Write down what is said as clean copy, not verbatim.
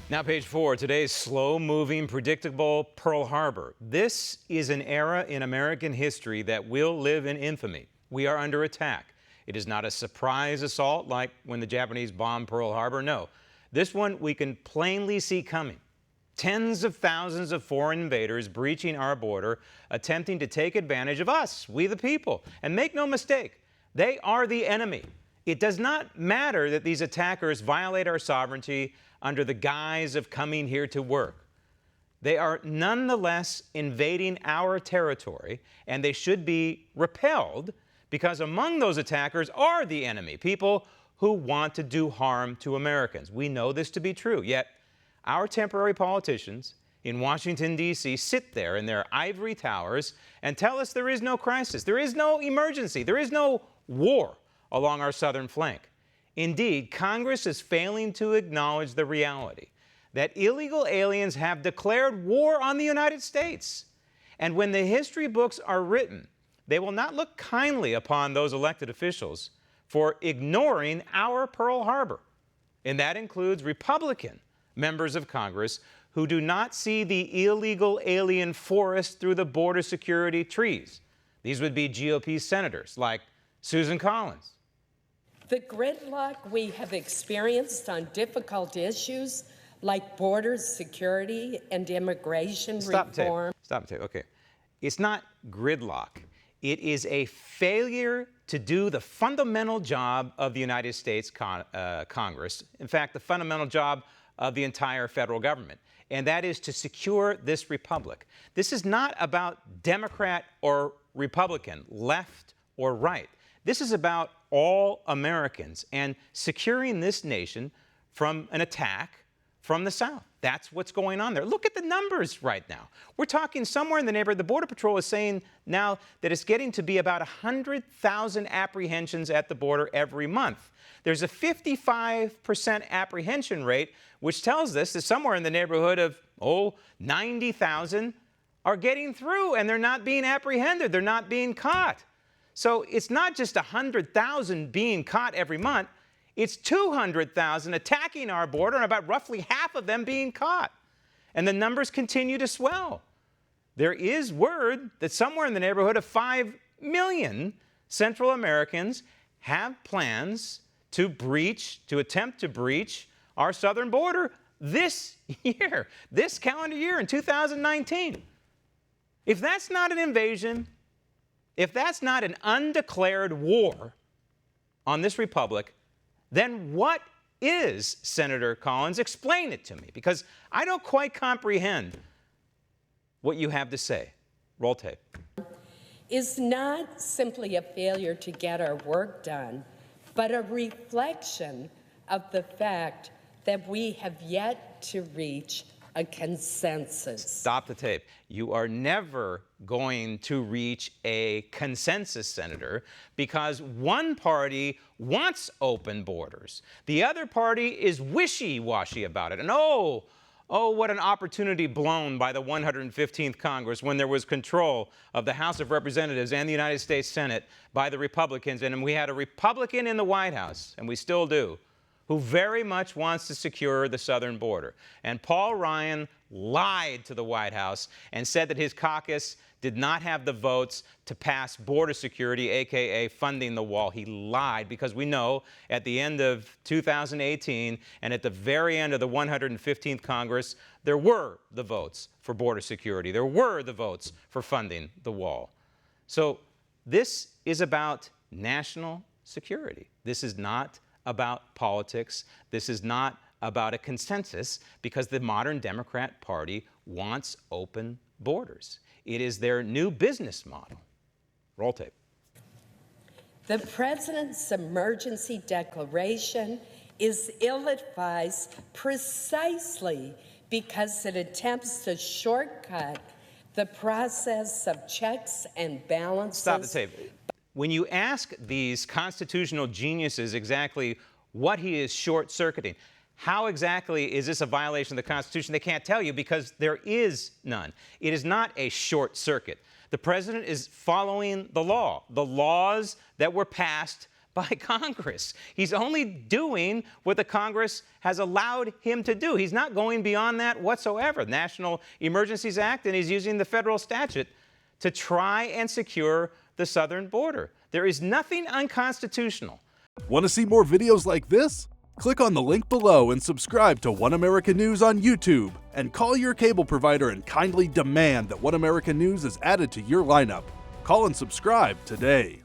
Now, page 4, today's slow-moving, predictable Pearl Harbor. This is an era in American history that will live in infamy. We are under attack. It is not a surprise assault like when the Japanese bombed Pearl Harbor. No, this one we can plainly see coming. Tens of thousands of foreign invaders breaching our border, attempting to take advantage of us, we the people. And make no mistake, they are the enemy. It does not matter that these attackers violate our sovereignty under the guise of coming here to work. They are nonetheless invading our territory, and they should be repelled because among those attackers are the enemy, people who want to do harm to Americans. We know this to be true, yet our temporary politicians in Washington, D.C. sit there in their ivory towers and tell us there is no crisis, there is no emergency, there is no war along our southern flank. Indeed, Congress is failing to acknowledge the reality that illegal aliens have declared war on the United States. And when the history books are written, they will not look kindly upon those elected officials for ignoring our Pearl Harbor. And that includes Republican members of Congress who do not see the illegal alien forest through the border security trees. These would be GOP senators like Susan Collins. The gridlock we have experienced on difficult issues like border security and immigration reform. Stop tape. Okay. It's not gridlock. It is a failure to do the fundamental job of the United States Congress. In fact, the fundamental job of the entire federal government, and that is to secure this republic. This is not about Democrat or Republican, left or right. This is about all Americans and securing this nation from an attack from the South. That's what's going on there. Look at the numbers right now. We're talking somewhere in the neighborhood. The Border Patrol is saying now that it's getting to be about 100,000 apprehensions at the border every month. There's a 55% apprehension rate, which tells us that somewhere in the neighborhood of, 90,000 are getting through and they're not being apprehended. They're not being caught. So it's not just 100,000 being caught every month. It's 200,000 attacking our border and about roughly half of them being caught. And the numbers continue to swell. There is word that somewhere in the neighborhood of 5 million Central Americans have plans to attempt to breach our southern border this year, this calendar year in 2019. If that's not an invasion, if that's not an undeclared war on this republic, then what is, Senator Collins? Explain it to me, because I don't quite comprehend what you have to say. Roll tape. Is not simply a failure to get our work done, but a reflection of the fact that we have yet to reach a consensus. Stop the tape. You are never going to reach a consensus, Senator, because one party wants open borders. The other party is wishy-washy about it. And what an opportunity blown by the 115th Congress when there was control of the House of Representatives and the United States Senate by the Republicans. And we had a Republican in the White House, and we still do, who very much wants to secure the southern border. And Paul Ryan lied to the White House and said that his caucus did not have the votes to pass border security, a.k.a. funding the wall. He lied because we know at the end of 2018 and at the very end of the 115th Congress, there were the votes for border security. There were the votes for funding the wall. So this is about national security. This is not about politics. This is not about a consensus, because the modern Democrat Party wants open borders. It is their new business model. Roll tape. The president's emergency declaration is ill-advised precisely because it attempts to shortcut the process of checks and balances. Stop the tape. When you ask these constitutional geniuses exactly what he is short-circuiting, how exactly is this a violation of the Constitution, they can't tell you because there is none. It is not a short circuit. The president is following the law, the laws that were passed by Congress. He's only doing what the Congress has allowed him to do. He's not going beyond that whatsoever. National Emergencies Act, and he's using the federal statute to try and secure the southern border. There is nothing unconstitutional. Want to see more videos like this? Click on the link below and subscribe to One America News on YouTube, and call your cable provider and kindly demand that One America News is added to your lineup. Call and subscribe today.